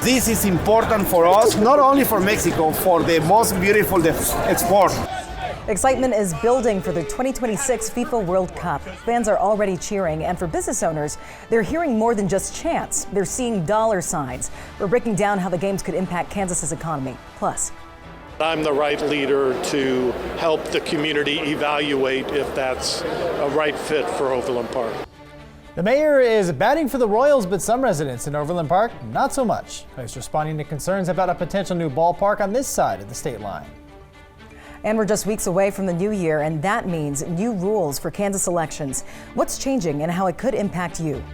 This is important for us, not only for Mexico, for the most beautiful sport. Excitement is building for the 2026 FIFA World Cup. Fans are already cheering, and for business owners, they're hearing more than just chants. They're seeing dollar signs. We're breaking down how the games could impact Kansas's economy. Plus, I'm the right leader to help the community evaluate if that's a right fit for Overland Park. The mayor is batting for the Royals, but some residents in Overland Park, not so much. He's responding to concerns about a potential new ballpark on this side of the state line. And we're just weeks away from the new year, and that means new rules for Kansas elections. What's changing and how it could impact you?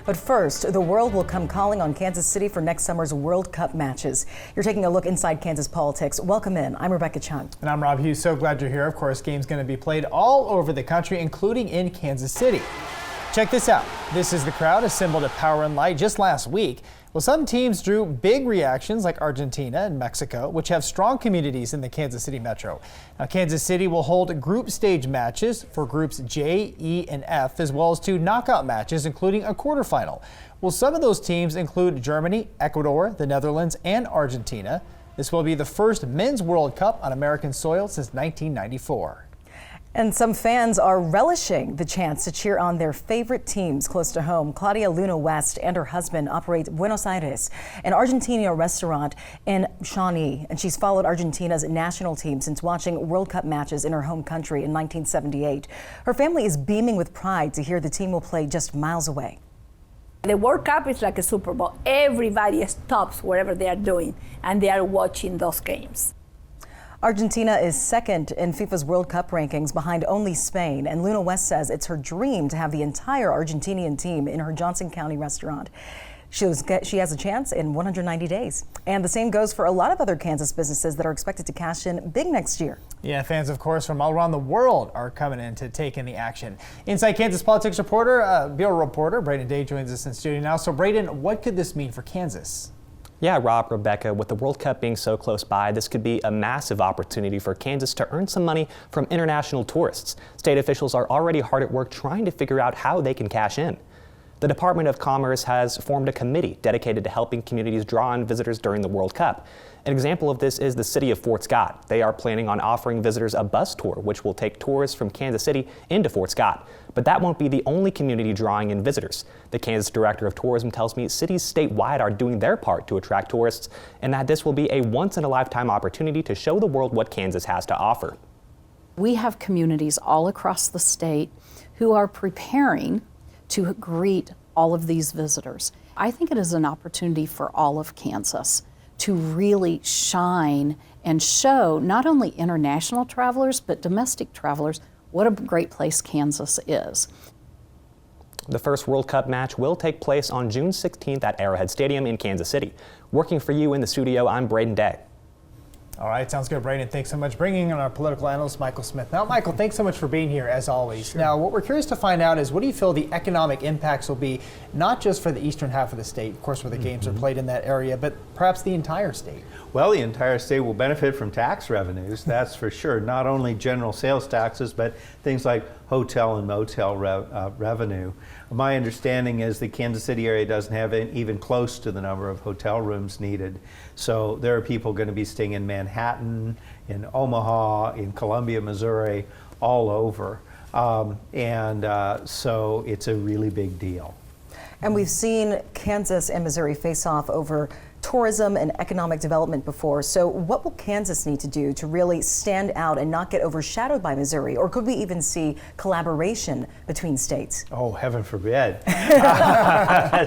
But first, the world will come calling on Kansas City for next summer's World Cup matches. You're taking a look inside Kansas politics. Welcome in. I'm Rebecca Chung. And I'm Rob Hughes. So glad you're here. Of course, games going to be played all over the country, including in Kansas City. Check this out. This is the crowd assembled at Power and Light just last week. Well, some teams drew big reactions like Argentina and Mexico, which have strong communities in the Kansas City metro. Now, Kansas City will hold group stage matches for groups J, E, and F, as well as 2 knockout matches, including a quarterfinal. Well, some of those teams include Germany, Ecuador, the Netherlands, and Argentina. This will be the first men's World Cup on American soil since 1994. And some fans are relishing the chance to cheer on their favorite teams close to home. Claudia Luna West and her husband operate Buenos Aires, an Argentina restaurant in Shawnee. And she's followed Argentina's national team since watching World Cup matches in her home country in 1978. Her family is beaming with pride to hear the team will play just miles away. The World Cup is like a Super Bowl. Everybody stops whatever they are doing and they are watching those games. Argentina is second in FIFA's World Cup rankings behind only Spain, and Luna West says it's her dream to have the entire Argentinian team in her Johnson County restaurant. She has a chance in 190 days. And the same goes for a lot of other Kansas businesses that are expected to cash in big next year. Yeah, fans, of course, from all around the world are coming in to take in the action. Inside Kansas politics reporter, Bureau reporter Braden Day joins us in studio now. So, Braden, what could this mean for Kansas? Yeah, Rob, Rebecca, with the World Cup being so close by, this could be a massive opportunity for Kansas to earn some money from international tourists. State officials are already hard at work trying to figure out how they can cash in. The Department of Commerce has formed a committee dedicated to helping communities draw in visitors during the World Cup. An example of this is the city of Fort Scott. They are planning on offering visitors a bus tour, which will take tourists from Kansas City into Fort Scott. But that won't be the only community drawing in visitors. The Kansas Director of Tourism tells me cities statewide are doing their part to attract tourists, and that this will be a once-in-a-lifetime opportunity to show the world what Kansas has to offer. We have communities all across the state who are preparing to greet all of these visitors. I think it is an opportunity for all of Kansas to really shine and show not only international travelers, but domestic travelers what a great place Kansas is. The first World Cup match will take place on June 16th at Arrowhead Stadium in Kansas City. Working for you in the studio, I'm Braden Day. All right, sounds good, Braden. Thanks so much. Bringing in our political analyst, Michael Smith. Now, Michael, thanks so much for being here, as always. Sure. Now, what we're curious to find out is what do you feel the economic impacts will be, not just for the eastern half of the state, of course, where the games are played in that area, but perhaps the entire state? Well, the entire state will benefit from tax revenues, that's for sure. Not only general sales taxes, but things like hotel and motel revenue. My understanding is the Kansas City area doesn't have even close to the number of hotel rooms needed. So there are people going to be staying in Manhattan, in Omaha, in Columbia, Missouri, all over. So it's a really big deal. And we've seen Kansas and Missouri face off over tourism and economic development before. So what will Kansas need to do to really stand out and not get overshadowed by Missouri? Or could we even see collaboration between states? Oh, heaven forbid.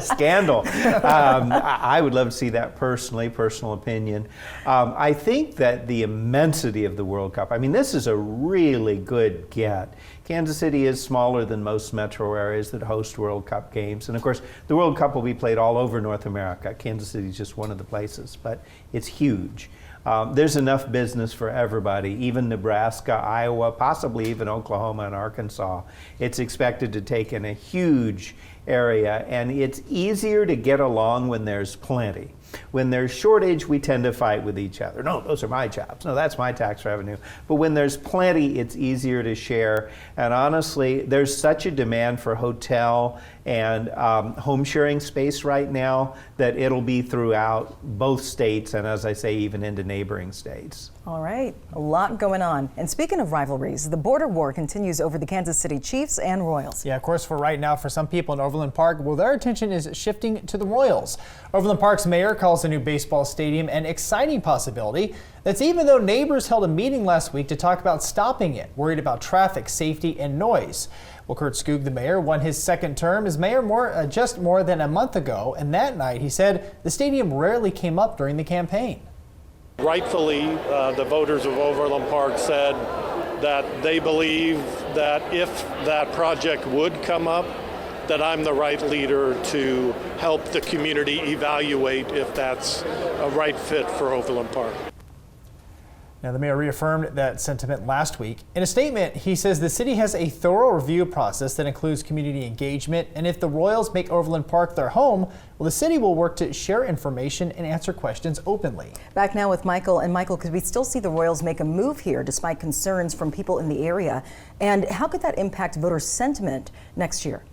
Scandal. I would love to see that personally, personal opinion. I think that the immensity of the World Cup, I mean, this is a really good get. Kansas City is smaller than most metro areas that host World Cup games. And of course, the World Cup will be played all over North America. Kansas City is just one of the places, but it's huge. There's enough business for everybody, even Nebraska, Iowa, possibly even Oklahoma and Arkansas. It's expected to take in a huge area, and it's easier to get along when there's plenty. When there's shortage, we tend to fight with each other. No, those are my jobs. No, that's my tax revenue. But when there's plenty, it's easier to share. And honestly, there's such a demand for hotel and home sharing space right now that it'll be throughout both states, and as I say, even into neighboring states. All right, a lot going on. And speaking of rivalries, the border war continues over the Kansas City Chiefs and Royals. Yeah, of course, for right now, for some people in Overland Park, well, their attention is shifting to the Royals. Overland Park's mayor calls the new baseball stadium an exciting possibility. That's even though neighbors held a meeting last week to talk about stopping it, worried about traffic, safety, and noise. Well, Kurt Skoog, the mayor, won his second term as mayor just more than a month ago, and that night he said the stadium rarely came up during the campaign. Rightfully, the voters of Overland Park said that they believe that if that project would come up, that I'm the right leader to help the community evaluate if that's a right fit for Overland Park. Now, the mayor reaffirmed that sentiment last week. In a statement, he says the city has a thorough review process that includes community engagement, and if the Royals make Overland Park their home, well, the city will work to share information and answer questions openly. Back now with Michael. And Michael, could we still see the Royals make a move here despite concerns from people in the area? And how could that impact voter sentiment next year?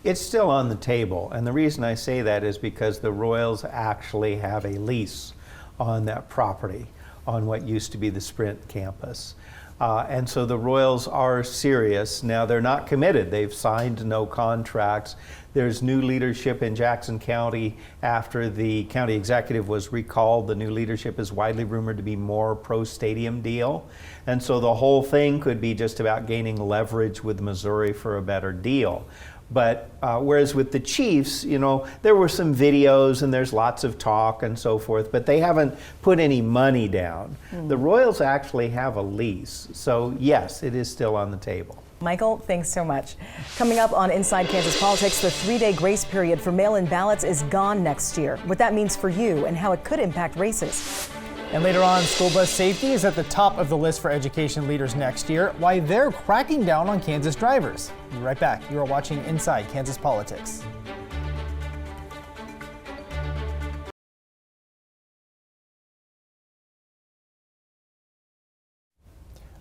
It's still on the table, and the reason I say that is because the Royals actually have a lease on that property, on what used to be the Sprint campus. And so the Royals are serious. Now, they're not committed. They've signed no contracts. There's new leadership in Jackson County after the county executive was recalled. The new leadership is widely rumored to be more pro-stadium deal. And so the whole thing could be just about gaining leverage with Missouri for a better deal. But whereas with the Chiefs, you know, there were some videos and there's lots of talk and so forth, but they haven't put any money down. The Royals actually have a lease. So yes, it is still on the table. Michael, thanks so much. Coming up on Inside Kansas Politics, the 3-day grace period for mail-in ballots is gone next year. What that means for you and how it could impact races. And later on, school bus safety is at the top of the list for education leaders next year, why they're cracking down on Kansas drivers. We'll be right back. You are watching Inside Kansas Politics.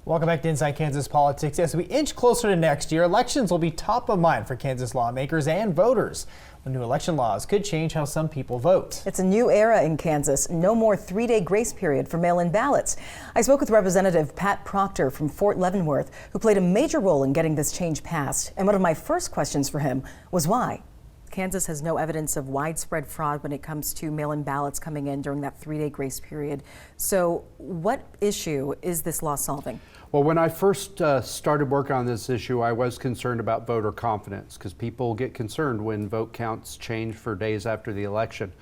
Welcome back to Inside Kansas Politics. As we inch closer to next year, elections will be top of mind for Kansas lawmakers and voters. The new election laws could change how some people vote. It's a new era in Kansas. No more 3-day grace period for mail-in ballots. I spoke with Representative Pat Proctor from Fort Leavenworth, who played a major role in getting this change passed. And one of my first questions for him was why. Kansas has no evidence of widespread fraud when it comes to mail-in ballots coming in during that 3-day grace period. So what issue is this law solving? Well, when I first started working on this issue, I was concerned about voter confidence because people get concerned when vote counts change for days after the election.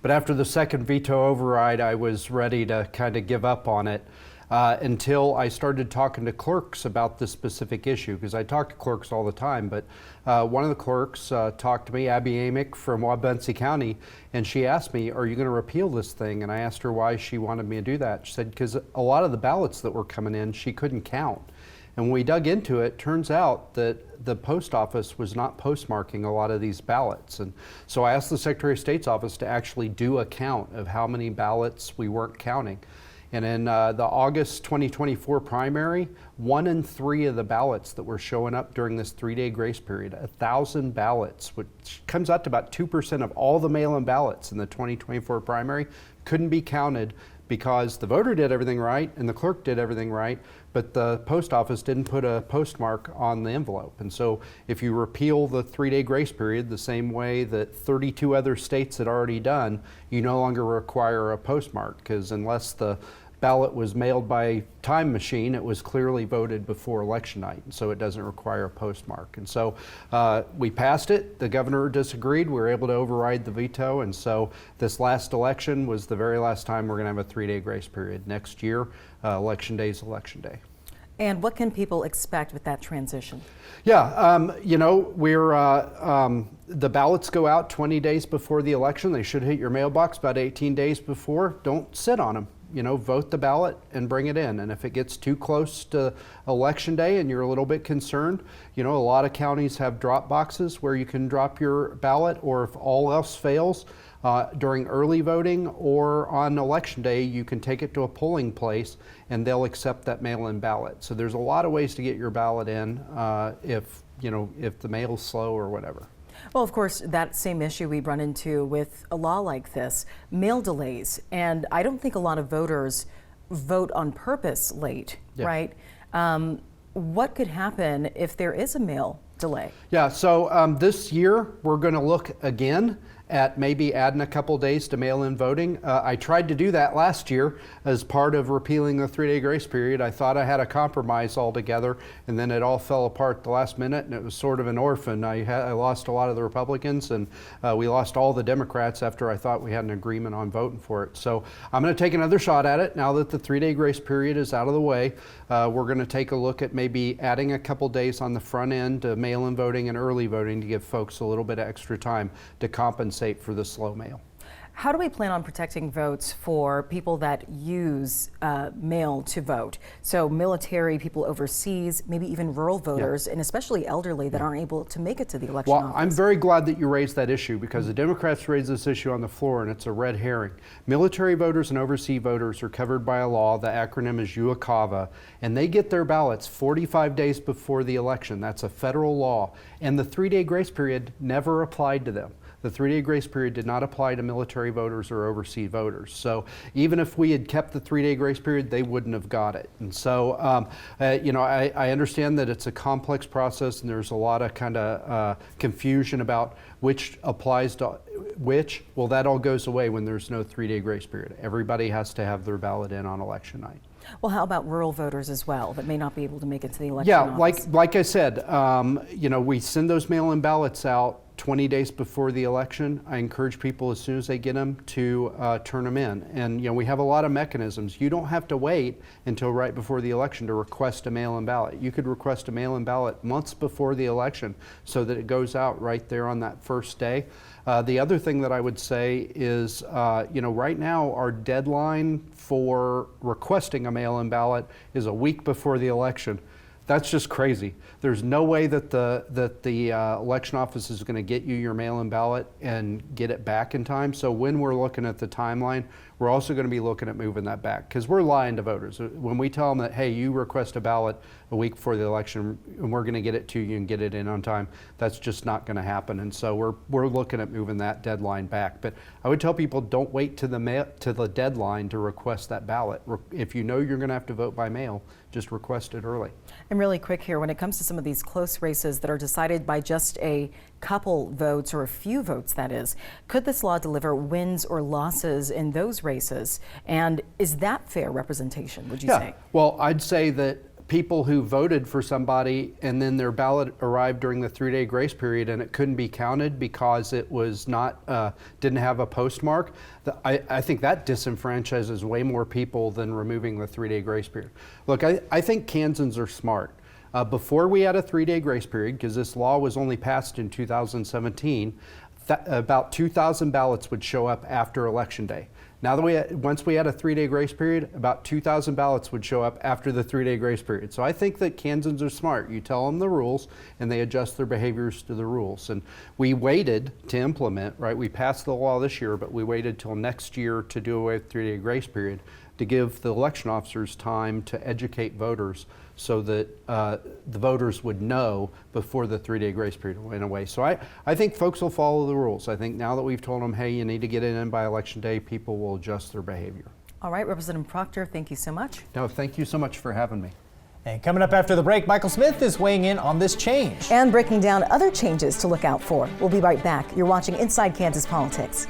But after the second veto override, I was ready to kind of give up on it until I started talking to clerks about this specific issue, because I talk to clerks all the time. But one of the clerks talked to me, Abby Amick from Wabunsee County, and she asked me, are you going to repeal this thing? And I asked her why she wanted me to do that. She said, because a lot of the ballots that were coming in, she couldn't count. And when we dug into it, turns out that the post office was not postmarking a lot of these ballots. And so I asked the Secretary of State's office to actually do a count of how many ballots we weren't counting. And in the August 2024 primary, 1 in 3 of the ballots that were showing up during this 3-day grace period, 1,000 ballots, which comes out to about 2% of all the mail-in ballots in the 2024 primary, couldn't be counted because the voter did everything right and the clerk did everything right, but the post office didn't put a postmark on the envelope. And so if you repeal the 3-day grace period the same way that 32 other states had already done, you no longer require a postmark, because unless the ballot was mailed by time machine, it was clearly voted before election night, and so it doesn't require a postmark. And so we passed it. The governor disagreed. We were able to override the veto, and so this last election was the very last time we're going to have a 3-day grace period. Next year, election day is election day. And what can people expect with that transition? Yeah, you know, the ballots go out 20 days before the election. They should hit your mailbox about 18 days before. Don't sit on them. vote the ballot and bring it in. And if it gets too close to election day and you're a little bit concerned, a lot of counties have drop boxes where you can drop your ballot, or if all else fails, during early voting or on election day, you can take it to a polling place and they'll accept that mail-in ballot. So there's a lot of ways to get your ballot in if the mail's slow or whatever. Well, of course, that same issue we run into with a law like this, mail delays. And I don't think a lot of voters vote on purpose late, right? What could happen if there is a mail delay? Yeah, so this year we're going to look again at maybe adding a couple days to mail-in voting. I tried to do that last year as part of repealing the 3-day grace period. I thought I had a compromise altogether, and then it all fell apart at the last minute, and it was sort of an orphan. I lost a lot of the Republicans, and we lost all the Democrats after I thought we had an agreement on voting for it. So I'm going to take another shot at it now that the 3-day grace period is out of the way. We're going to take a look at maybe adding a couple days on the front end to mail-in voting and early voting to give folks a little bit of extra time to compensate for the slow mail. How do we plan on protecting votes for people that use mail to vote? So military, people overseas, maybe even rural voters, and especially elderly that aren't able to make it to the election office. I'm very glad that you raised that issue, because the Democrats raised this issue on the floor and it's a red herring. Military voters and overseas voters are covered by a law. The acronym is UACAVA, and they get their ballots 45 days before the election. That's a federal law. And the 3-day grace period never applied to them. The 3-day grace period did not apply to military voters or overseas voters. So even if we had kept the 3-day grace period, they wouldn't have got it. And so, I understand that it's a complex process and there's a lot of kind of confusion about which applies to which. Well, that all goes away when there's no 3-day grace period. Everybody has to have their ballot in on election night. Well, how about rural voters as well that may not be able to make it to the election office? like I said, we send those mail-in ballots out 20 days before the election. I encourage people as soon as they get them to turn them in. And we have a lot of mechanisms. You don't have to wait until right before the election to request a mail-in ballot. You could request a mail-in ballot months before the election so that it goes out right there on that first day. The other thing that I would say is, right now our deadline for requesting a mail-in ballot is a week before the election. That's just crazy. There's no way that the election office is going to get you your mail-in ballot and get it back in time. So when we're looking at the timeline, we're also going to be looking at moving that back, because we're lying to voters. When we tell them that, hey, you request a ballot a week before the election and we're going to get it to you and get it in on time, that's just not going to happen. And so we're looking at moving that deadline back. But I would tell people, don't wait to the deadline to request that ballot. If you know you're going to have to vote by mail, just request it early. And really quick here, when it comes to some of these close races that are decided by just a couple votes, or a few votes that is, could this law deliver wins or losses in those races? And is that fair representation, would you say? Well, I'd say that people who voted for somebody and then their ballot arrived during the 3-day grace period and it couldn't be counted because it was not didn't have a postmark, I think that disenfranchises way more people than removing the 3-day grace period. Look, I think Kansans are smart. Before we had a 3-day grace period, because this law was only passed in 2017, about 2,000 ballots would show up after Election Day. Now that once we had a 3-day grace period, about 2,000 ballots would show up after the 3-day grace period. So I think that Kansans are smart. You tell them the rules and they adjust their behaviors to the rules. And we waited to implement, right? We passed the law this year, but we waited till next year to do away with the 3-day grace period to give the election officers time to educate voters so that the voters would know before the 3-day grace period went away. So I think folks will follow the rules. I think now that we've told them, hey, you need to get it in by Election Day, people will adjust their behavior. All right, Representative Proctor, thank you so much. No, thank you so much for having me. And coming up after the break, Michael Smith is weighing in on this change. And breaking down other changes to look out for. We'll be right back. You're watching Inside Kansas Politics.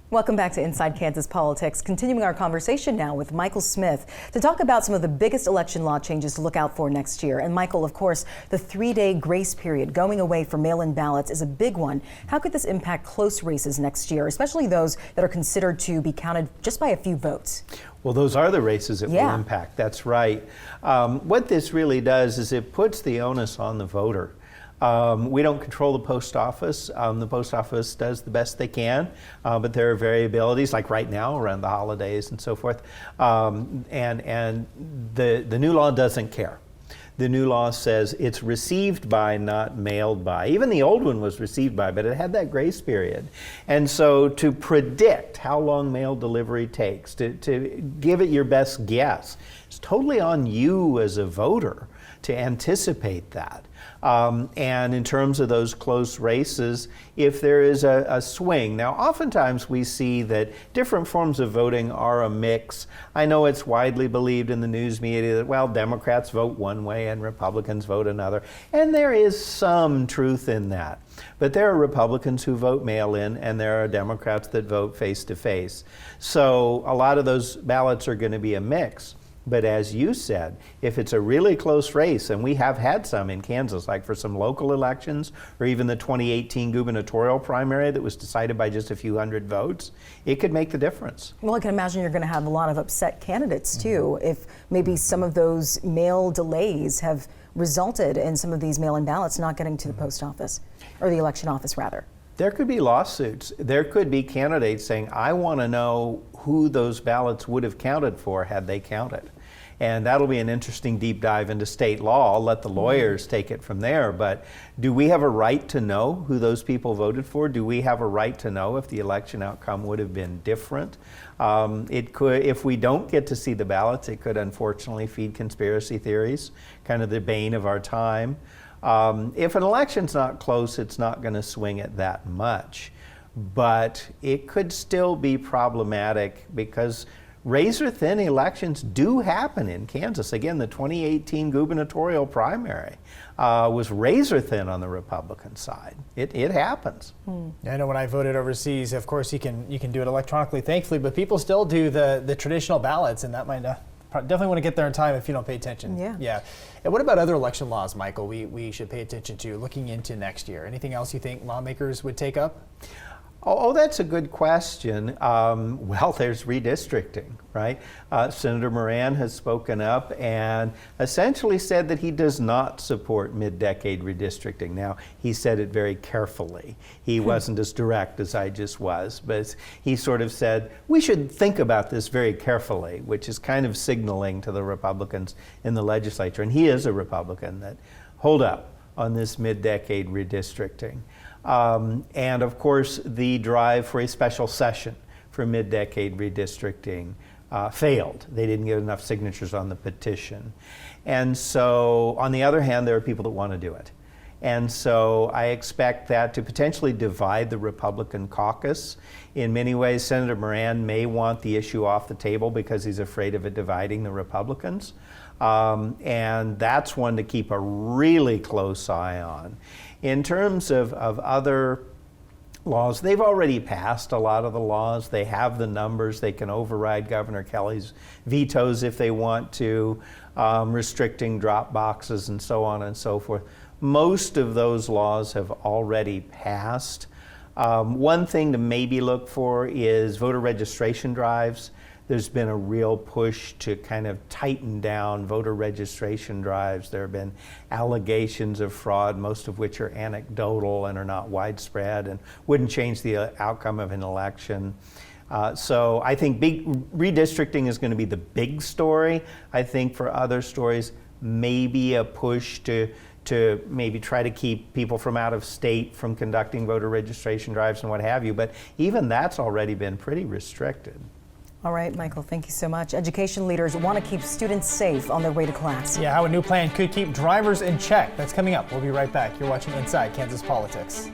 Welcome back to Inside Kansas Politics. Continuing our conversation now with Michael Smith to talk about some of the biggest election law changes to look out for next year. And Michael, of course, the 3-day grace period going away for mail-in ballots is a big one. How could this impact close races next year, especially those that are considered to be counted just by a few votes? Well, those are the races it will impact. That's right. What this really does is it puts the onus on the voter. We don't control the post office. The post office does the best they can, but there are variabilities, like right now around the holidays and so forth. And the new law doesn't care. The new law says it's received by, not mailed by. Even the old one was received by, but it had that grace period. And so to predict how long mail delivery takes, to give it your best guess, it's totally on you as a voter to anticipate that. And in terms of those close races, if there is a swing. Now, oftentimes we see that different forms of voting are a mix. I know it's widely believed in the news media that, well, Democrats vote one way and Republicans vote another. And there is some truth in that. But there are Republicans who vote mail-in, and there are Democrats that vote face-to-face. So a lot of those ballots are going to be a mix. But as you said, if it's a really close race, and we have had some in Kansas, like for some local elections, or even the 2018 gubernatorial primary that was decided by just a few hundred votes, it could make the difference. Well, I can imagine you're going to have a lot of upset candidates too, if maybe some of those mail delays have resulted in some of these mail-in ballots not getting to the post office, or the election office rather. There could be lawsuits. There could be candidates saying, I want to know who those ballots would have counted for had they counted. And that'll be an interesting deep dive into state law. I'll let the lawyers take it from there. But do we have a right to know who those people voted for? Do we have a right to know if the election outcome would have been different? It could, if we don't get to see the ballots, it could unfortunately feed conspiracy theories, kind of the bane of our time. If an election's not close, it's not going to swing it that much. But it could still be problematic because razor-thin elections do happen in Kansas. Again, the 2018 gubernatorial primary was razor-thin on the Republican side. It happens. I know when I voted overseas, of course, you can do it electronically, thankfully, but people still do the traditional ballots, and that might definitely want to get there in time if you don't pay attention. Yeah. And what about other election laws, Michael, we should pay attention to looking into next year? Anything else you think lawmakers would take up? Oh, that's a good question. Well, there's redistricting, right? Senator Moran has spoken up and essentially said that he does not support mid-decade redistricting. Now, he said it very carefully. He wasn't as direct as I just was, but he sort of said, we should think about this very carefully, which is kind of signaling to the Republicans in the legislature. And he is a Republican that hold up on this mid-decade redistricting. And of course, the drive for a special session for mid-decade redistricting failed. They didn't get enough signatures on the petition. And so, on the other hand, there are people that want to do it. And so I expect that to potentially divide the Republican caucus. In many ways, Senator Moran may want the issue off the table because he's afraid of it dividing the Republicans. And that's one to keep a really close eye on. In terms of other laws, they've already passed a lot of the laws. They have the numbers. They can override Governor Kelly's vetoes if they want to, restricting drop boxes and so on and so forth. Most of those laws have already passed. One thing to maybe look for is voter registration drives. There's been a real push to kind of tighten down voter registration drives. There have been allegations of fraud, most of which are anecdotal and are not widespread and wouldn't change the outcome of an election. So I think redistricting is going to be the big story. I think for other stories, maybe a push to maybe try to keep people from out of state from conducting voter registration drives and what have you. But even that's already been pretty restricted. All right, Michael, thank you so much. Education leaders want to keep students safe on their way to class. Yeah, how a new plan could keep drivers in check. That's coming up. We'll be right back. You're watching Inside Kansas Politics.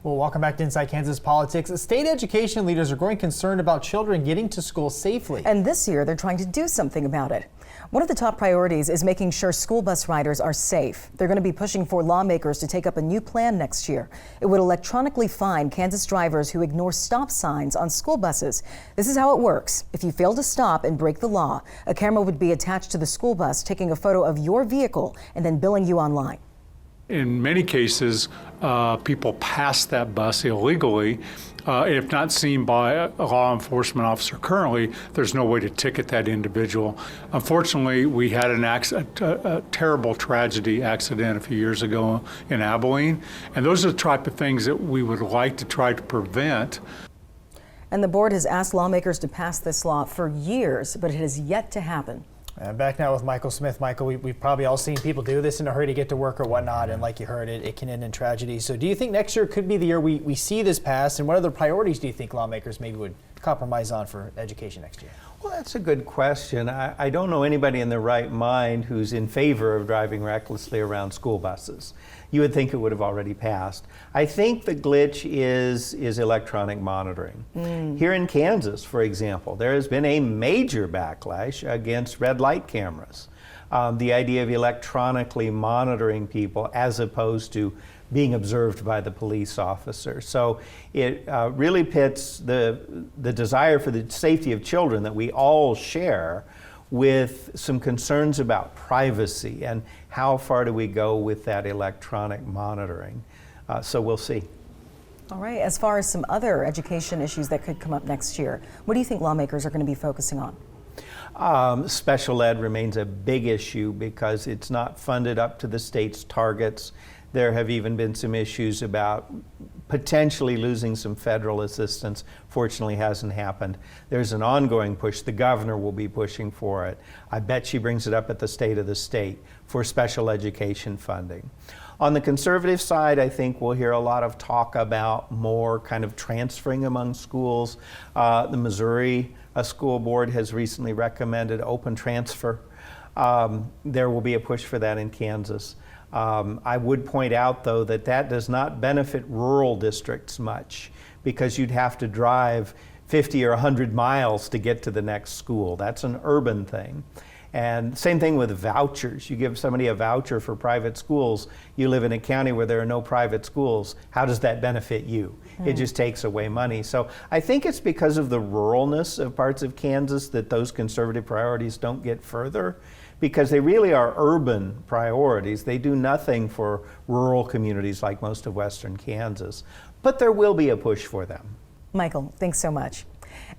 Well, welcome back to Inside Kansas Politics. State education leaders are growing concerned about children getting to school safely. And this year, they're trying to do something about it. One of the top priorities is making sure school bus riders are safe. They're going to be pushing for lawmakers to take up a new plan next year. It would electronically fine Kansas drivers who ignore stop signs on school buses. This is how it works. If you fail to stop and break the law, a camera would be attached to the school bus, taking a photo of your vehicle and then billing you online. In many cases, people pass that bus illegally. If not seen by a law enforcement officer currently, there's no way to ticket that individual. Unfortunately, we had a terrible tragedy accident a few years ago in Abilene, and those are the type of things that we would like to try to prevent. And the board has asked lawmakers to pass this law for years, but it has yet to happen. Back now with Michael Smith. Michael, we've probably all seen people do this in a hurry to get to work or whatnot, and like you heard, it can end in tragedy. So do you think next year could be the year we see this pass, and what other priorities do you think lawmakers maybe would compromise on for education next year? Well, that's a good question. I don't know anybody in their right mind who's in favor of driving recklessly around school buses. You would think it would have already passed. I think the glitch is electronic monitoring. Here in Kansas, for example, there has been a major backlash against red light cameras. The idea of electronically monitoring people as opposed to being observed by the police officer. So it really pits the desire for the safety of children that we all share with some concerns about privacy and how far do we go with that electronic monitoring. So we'll see. All right, as far as some other education issues that could come up next year, what do you think lawmakers are going to be focusing on? Special ed remains a big issue because it's not funded up to the state's targets. There have even been some issues about potentially losing some federal assistance. Fortunately, hasn't happened. There's an ongoing push. The governor will be pushing for it. I bet she brings it up at the State of the State for special education funding. On the conservative side, I think we'll hear a lot of talk about more kind of transferring among schools. The Missouri school board has recently recommended open transfer. There will be a push for that in Kansas. I would point out, though, that does not benefit rural districts much because you'd have to drive 50 or 100 miles to get to the next school. That's an urban thing. And same thing with vouchers. You give somebody a voucher for private schools, you live in a county where there are no private schools, how does that benefit you? It just takes away money. So I think it's because of the ruralness of parts of Kansas that those conservative priorities don't get further, because they really are urban priorities. They do nothing for rural communities like most of western Kansas. But there will be a push for them. Michael, thanks so much.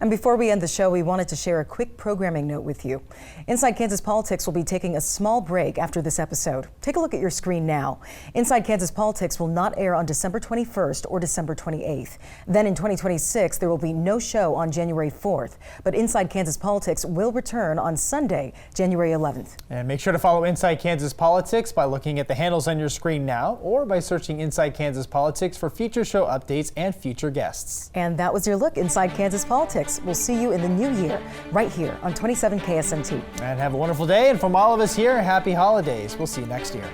And before we end the show, we wanted to share a quick programming note with you. Inside Kansas Politics will be taking a small break after this episode. Take a look at your screen now. Inside Kansas Politics will not air on December 21st or December 28th. Then in 2026, there will be no show on January 4th. But Inside Kansas Politics will return on Sunday, January 11th. And make sure to follow Inside Kansas Politics by looking at the handles on your screen now or by searching Inside Kansas Politics for future show updates and future guests. And that was your look inside Kansas Politics. We'll see you in the new year right here on 27 KSNT. And have a wonderful day. And from all of us here, happy holidays. We'll see you next year.